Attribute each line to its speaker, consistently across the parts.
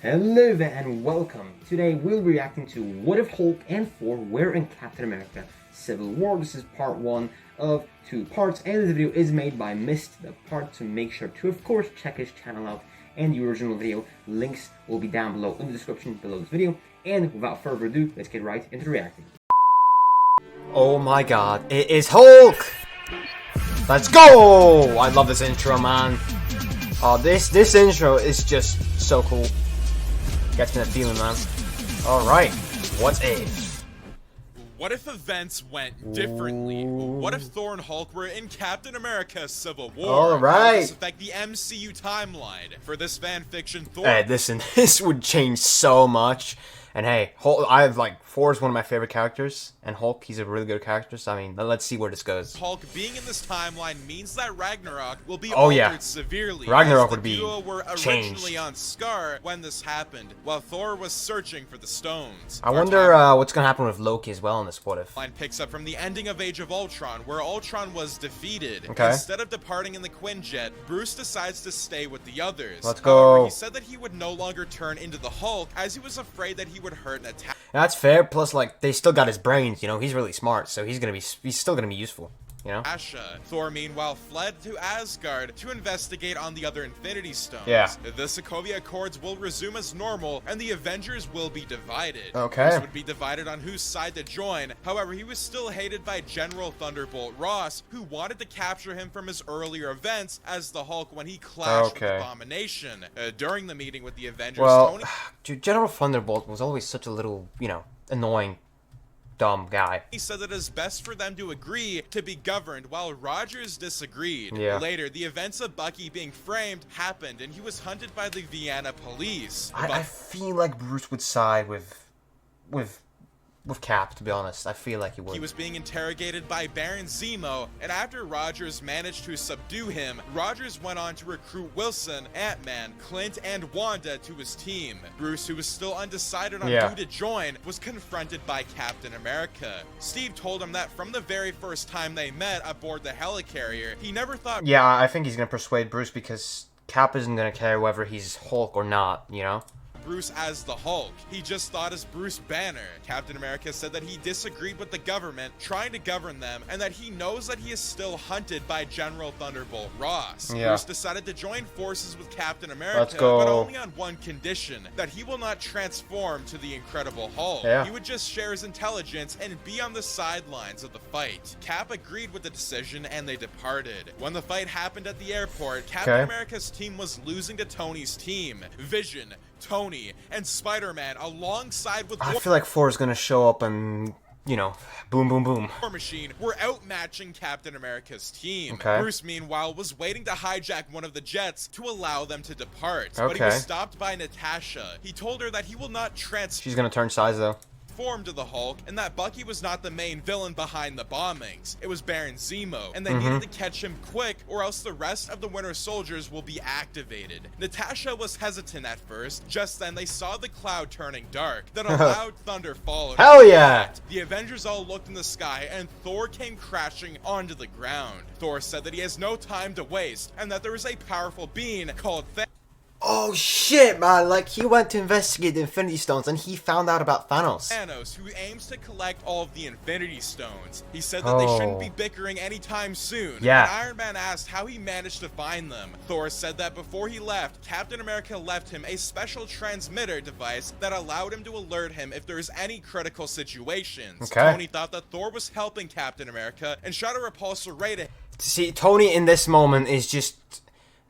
Speaker 1: Hello there and welcome. Today we'll be reacting to what if Hulk and Thor were in Captain America Civil War. This is part 1 of 2 parts, and this video is made by MissedThePart, so make sure to of course check his channel out and the original video. Links will be down below in the description below this video, and without further ado, let's get right into reacting. Oh my god, it is Hulk! Let's go! I love this intro, man. Oh, this intro is just so cool. Gets me that feeling, man. Alright, what if?
Speaker 2: What if events went differently? What if Thor and Hulk were in Captain America Civil War?
Speaker 1: Alright.
Speaker 2: How does this affect the MCU timeline? For this fanfiction, Thor...
Speaker 1: Hey, listen, this would change so much. And hey, Hulk, Thor is one of my favorite characters, and Hulk, he's a really good character, so I mean, let's see where this goes.
Speaker 2: Hulk being in this timeline means that Ragnarok will be
Speaker 1: altered
Speaker 2: severely.
Speaker 1: Ragnarok would
Speaker 2: the
Speaker 1: be
Speaker 2: duo were
Speaker 1: changed.
Speaker 2: originally on Scar when this happened, while Thor was searching for the stones.
Speaker 1: I wonder what's gonna happen with Loki as well in this what if.
Speaker 2: Line picks up from the ending of Age of Ultron, where Ultron was defeated.
Speaker 1: Okay.
Speaker 2: Instead of departing in the Quinjet, Bruce decides to stay with the others.
Speaker 1: Let's go.
Speaker 2: However, he said that he would no longer turn into the Hulk, as he was afraid that he would hurt an attack.
Speaker 1: That's fair. Plus, like, they still got his brains. You know, he's really smart, so he's still gonna be useful. You know.
Speaker 2: Thor, meanwhile, fled to Asgard to investigate on the other Infinity Stones.
Speaker 1: Yeah.
Speaker 2: The Sokovia Accords will resume as normal, and the Avengers will be divided.
Speaker 1: Okay.
Speaker 2: This would be divided on whose side to join. However, he was still hated by General Thunderbolt Ross, who wanted to capture him from his earlier events as the Hulk when he clashed with Abomination. During the meeting with the Avengers,
Speaker 1: well, dude, General Thunderbolt was always such a little, annoying, dumb guy.
Speaker 2: He said that it is best for them to agree to be governed, while Rogers disagreed.
Speaker 1: Yeah.
Speaker 2: Later, the events of Bucky being framed happened, and he was hunted by the Vienna police.
Speaker 1: I feel like Bruce would side with Cap, to be honest. I feel like he would.
Speaker 2: He was being interrogated by Baron Zemo, and after Rogers managed to subdue him, Rogers went on to recruit Wilson, Ant-Man, Clint, and Wanda to his team. Bruce, who was still undecided on who to join, was confronted by Captain America. Steve told him that from the very first time they met aboard the helicarrier, he never thought...
Speaker 1: Yeah, I think he's gonna persuade Bruce because Cap isn't gonna care whether he's Hulk or not, you know?
Speaker 2: Bruce as the Hulk. He just thought as Bruce Banner. Captain America said that he disagreed with the government trying to govern them, and that he knows that he is still hunted by General Thunderbolt Ross.
Speaker 1: Yeah.
Speaker 2: Bruce decided to join forces with Captain America,
Speaker 1: Let's go.
Speaker 2: but only on one condition, that he will not transform to the Incredible Hulk.
Speaker 1: Yeah.
Speaker 2: He would just share his intelligence and be on the sidelines of the fight. Cap agreed with the decision, and they departed. When the fight happened at the airport, Captain America's team was losing to Tony's team. Vision, Tony, and Spider-Man alongside with...
Speaker 1: I feel like Thor's gonna show up and, boom, boom, boom.
Speaker 2: War Machine were outmatching Captain America's team.
Speaker 1: Okay.
Speaker 2: Bruce, meanwhile, was waiting to hijack one of the jets to allow them to depart. But he was stopped by Natasha. He told her that he will not
Speaker 1: She's gonna turn sides, though.
Speaker 2: To the Hulk, and that Bucky was not the main villain behind the bombings. It was Baron Zemo, and they needed to catch him quick, or else the rest of the Winter Soldiers will be activated. Natasha was hesitant at first. Just then, they saw the cloud turning dark. Then a loud thunder followed.
Speaker 1: Hell yeah!
Speaker 2: The Avengers all looked in the sky, and Thor came crashing onto the ground. Thor said that he has no time to waste, and that there is a powerful being called
Speaker 1: Oh shit, man, like he went to investigate the Infinity Stones and he found out about Thanos.
Speaker 2: Who aims to collect all of the Infinity Stones. He said that they shouldn't be bickering anytime soon.
Speaker 1: Yeah.
Speaker 2: And Iron Man asked how he managed to find them. Thor said that before he left, Captain America left him a special transmitter device that allowed him to alert him if there's any critical situations. Tony thought that Thor was helping Captain America and shot a repulsor right at...
Speaker 1: See, Tony in this moment is just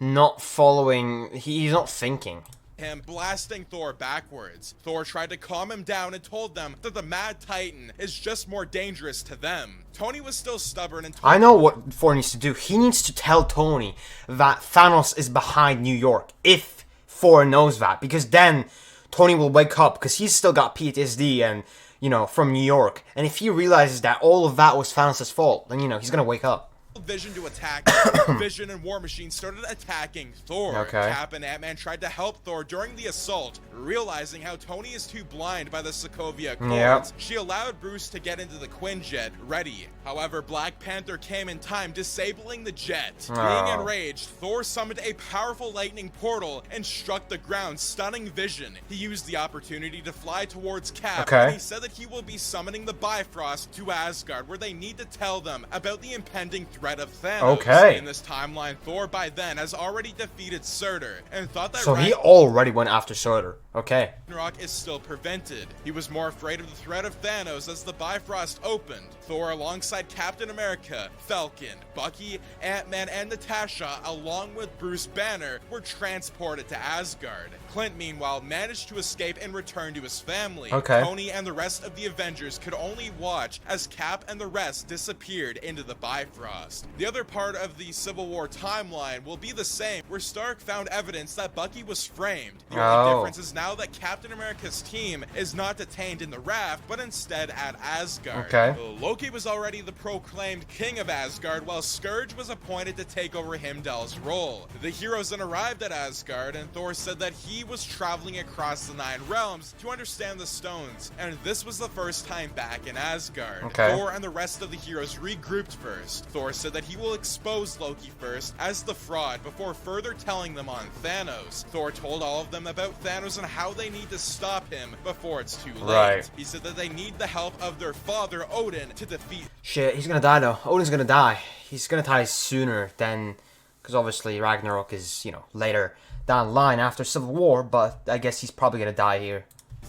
Speaker 1: not following, he's not thinking.
Speaker 2: Him blasting Thor backwards. Thor tried to calm him down and told them that the Mad Titan is just more dangerous to them. Tony was still stubborn and
Speaker 1: I know what Thor needs to do. He needs to tell Tony that Thanos is behind New York, if Thor knows that, because then Tony will wake up, because he's still got PTSD and, from New York, and if he realizes that all of that was Thanos' fault, then, he's gonna wake up.
Speaker 2: Vision to attack Vision and War Machine started attacking Thor.
Speaker 3: Okay.
Speaker 2: Cap and Ant-Man tried to help Thor during the assault. Realizing how Tony is too blind by the Sokovia Accords, she allowed Bruce to get into the Quinjet ready. However, Black Panther came in time, disabling the jet. Being enraged, Thor summoned a powerful lightning portal and struck the ground, stunning Vision. He used the opportunity to fly towards Cap, and he said that he will be summoning the Bifrost to Asgard, where they need to tell them about the impending threat of Thanos. In this timeline, Thor by then has already defeated Surtur, and thought that
Speaker 3: he already went after Surtur.
Speaker 2: Ragnarok is still prevented. He was more afraid of the threat of Thanos as the Bifrost opened. Thor, alongside Captain America, Falcon, Bucky, Ant-Man, and Natasha, along with Bruce Banner, were transported to Asgard. Clint, meanwhile, managed to escape and return to his family. Tony and the rest of the Avengers could only watch as Cap and the rest disappeared into the Bifrost. The other part of the Civil War timeline will be the same, where Stark found evidence that Bucky was framed. The only difference is now that Captain America's team is not detained in the raft, but instead at Asgard. Loki was already the proclaimed king of Asgard, while Scourge was appointed to take over Heimdall's role. The heroes then arrived at Asgard, and Thor said that he was traveling across the 9 realms to understand the stones, and this was the first time back in Asgard. Thor and the rest of the heroes regrouped first. Thor said that he will expose Loki first as the fraud before further telling them on Thanos. Thor told all of them about Thanos and how they need to stop him before it's too late. He said that they need the help of their father, Odin, to defeat...
Speaker 3: Shit, he's gonna die though. Odin's gonna die. He's gonna die sooner than... Because obviously Ragnarok is, you know, later down the line after Civil War, but I guess he's probably gonna die here.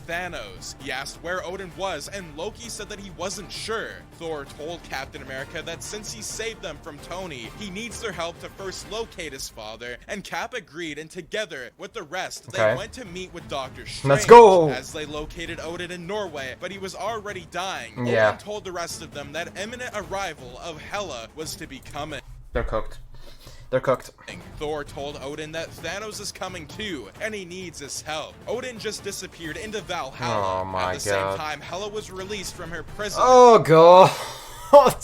Speaker 2: Thanos. He asked where Odin was, and Loki said that he wasn't sure. Thor told Captain America that since he saved them from Tony, he needs their help to first locate his father, and Cap agreed, and together with the rest, they went to meet with Doctor Strange.
Speaker 3: Let's go!
Speaker 2: As they located Odin in Norway, but he was already dying. Odin told the rest of them that imminent arrival of Hela was to be coming.
Speaker 3: They're cooked. They're cooked.
Speaker 2: Thor told Odin that Thanos is coming too, and he needs his help. Odin just disappeared into Valhalla.
Speaker 3: Oh my god.
Speaker 2: At the same time, Hela was released from her prison.
Speaker 3: Oh god.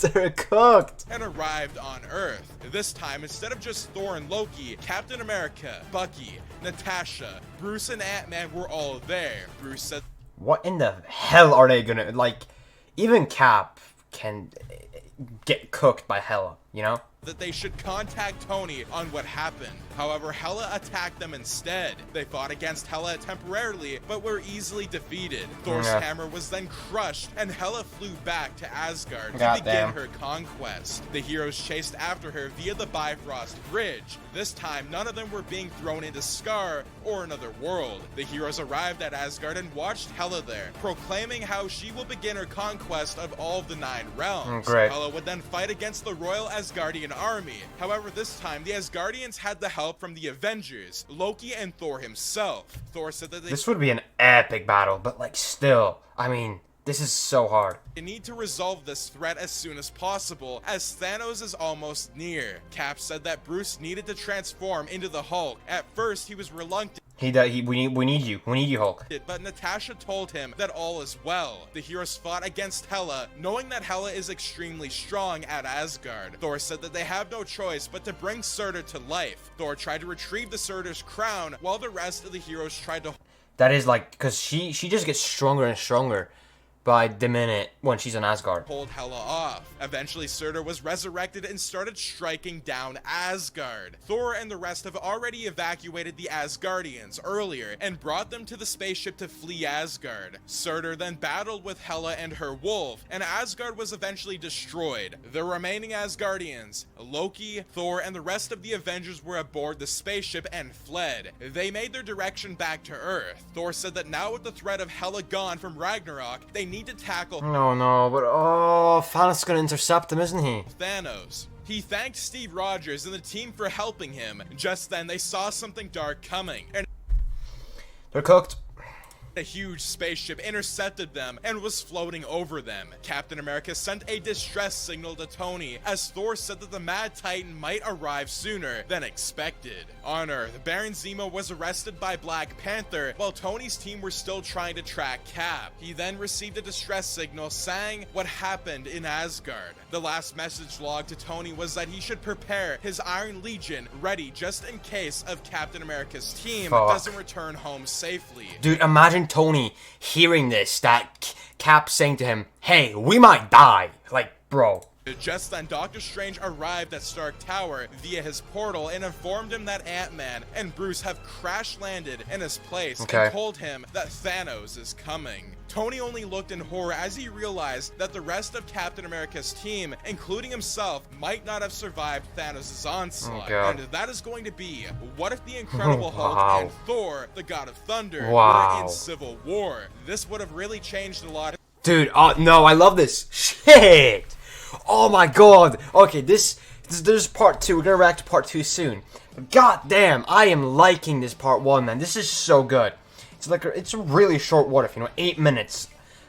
Speaker 3: They're cooked.
Speaker 2: And arrived on Earth. This time, instead of just Thor and Loki, Captain America, Bucky, Natasha, Bruce, and Ant-Man were all there. Bruce said,
Speaker 3: what in the hell are they gonna... Like, even Cap can get cooked by Hela, you know?
Speaker 2: That they should contact Tony on what happened. However, Hela attacked them instead. They fought against Hela temporarily, but were easily defeated. Thor's hammer was then crushed, and Hela flew back to Asgard to begin her conquest. The heroes chased after her via the Bifrost Bridge. This time, none of them were being thrown into Scar or another world. The heroes arrived at Asgard and watched Hela there, proclaiming how she will begin her conquest of all of the 9 realms. Hela would then fight against the Royal Asgardian army. However, this time, the Asgardians had the help from the Avengers, Loki and Thor himself. Thor said that
Speaker 3: this would be an epic battle, but like still, I mean, this is so hard.
Speaker 2: They need to resolve this threat as soon as possible, as Thanos is almost near. Cap said that Bruce needed to transform into the Hulk. At first, he was reluctant.
Speaker 3: We need you. We need you, Hulk.
Speaker 2: But Natasha told him that all is well. The heroes fought against Hela, knowing that Hela is extremely strong at Asgard. Thor said that they have no choice but to bring Surtur to life. Thor tried to retrieve the Surtur's crown, while the rest of the heroes tried to...
Speaker 3: That is like, because she just gets stronger and stronger by the minute when she's on Asgard.
Speaker 2: Pulled Hela off. Eventually, Surtur was resurrected and started striking down Asgard. Thor and the rest have already evacuated the Asgardians earlier and brought them to the spaceship to flee Asgard. Surtur then battled with Hela and her wolf, and Asgard was eventually destroyed. The remaining Asgardians, Loki, Thor, and the rest of the Avengers were aboard the spaceship and fled. They made their direction back to Earth. Thor said that now with the threat of Hela gone from Ragnarok, they need to tackle...
Speaker 3: No, but Thanos is gonna intercept him, isn't he?
Speaker 2: Thanos. He thanked Steve Rogers and the team for helping him. Just then, they saw something dark coming, and
Speaker 3: they're cooked.
Speaker 2: A huge spaceship intercepted them and was floating over them. Captain America sent a distress signal to Tony, as Thor said that the Mad Titan might arrive sooner than expected. On Earth, Baron Zemo was arrested by Black Panther while Tony's team were still trying to track Cap. He then received a distress signal saying what happened in Asgard. The last message log to Tony was that he should prepare his Iron Legion ready just in case of Captain America's team doesn't return home safely.
Speaker 3: Dude, imagine Tony hearing this, that Cap saying to him, hey, we might die. Like, bro.
Speaker 2: Just then, Doctor Strange arrived at Stark Tower via his portal and informed him that Ant-Man and Bruce have crash-landed in his place and told him that Thanos is coming. Tony only looked in horror as he realized that the rest of Captain America's team, including himself, might not have survived Thanos' onslaught. And that is going to be, what if the Incredible Hulk and Thor, the God of Thunder, were in civil war? This would have really changed a lot.
Speaker 3: Dude, no, I love this. Shit! Oh my god. Okay, there's part 2. We're gonna react to part 2 soon. But god damn, I am liking this part 1, man. This is so good. It's a really short what if, 8 minutes.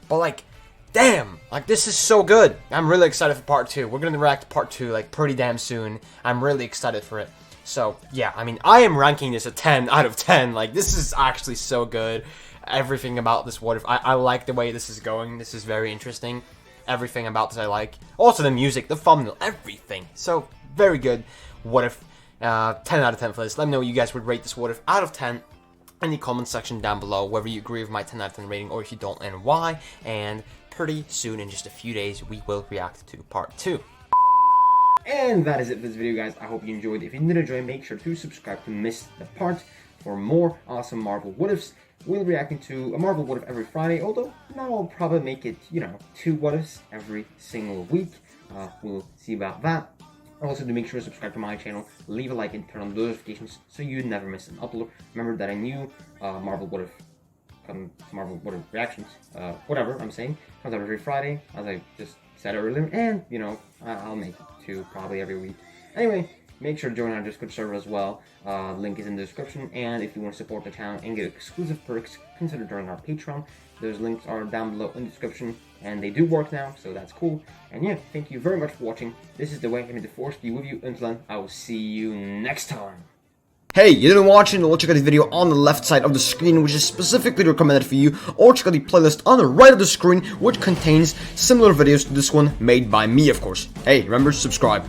Speaker 3: But like, damn, like this is so good. I'm really excited for part 2. We're gonna react to part 2 like pretty damn soon. I'm really excited for it. So yeah, I mean, I am ranking this a 10 out of 10. Like, this is actually so good. Everything about this what if, I like the way this is going. This is very interesting. Everything about this I like. Also the music, the thumbnail, everything. So, very good. What if, 10 out of 10 for this. Let me know what you guys would rate this what if out of 10 in the comment section down below, whether you agree with my 10 out of 10 rating or if you don't and why. And pretty soon, in just a few days, we will react to part 2.
Speaker 1: And that is it for this video, guys. I hope you enjoyed. If you did enjoy, make sure to subscribe to Miss the Part for more awesome Marvel what ifs. We'll be reacting to a Marvel what if every Friday, although now I'll probably make it, 2 what ifs every single week. We'll see about that. Also, to make sure to subscribe to my channel, leave a like and turn on the notifications so you never miss an upload. Remember that a new Marvel what if reactions, whatever I'm saying, comes out every Friday, as I just said earlier, and I'll make it 2 probably every week. Anyway, make sure to join our Discord server as well. Link is in the description, and if you want to support the channel and get exclusive perks, consider joining our Patreon. Those links are down below in the description, and they do work now, so that's cool. And yeah, thank you very much for watching. This is The Way, and may the Force be with you. Until then, I will see you next time.
Speaker 3: Hey, you didn't watch it? Well, check out the video on the left side of the screen, which is specifically recommended for you, or check out the playlist on the right of the screen, which contains similar videos to this one, made by me, of course. Hey, remember, subscribe.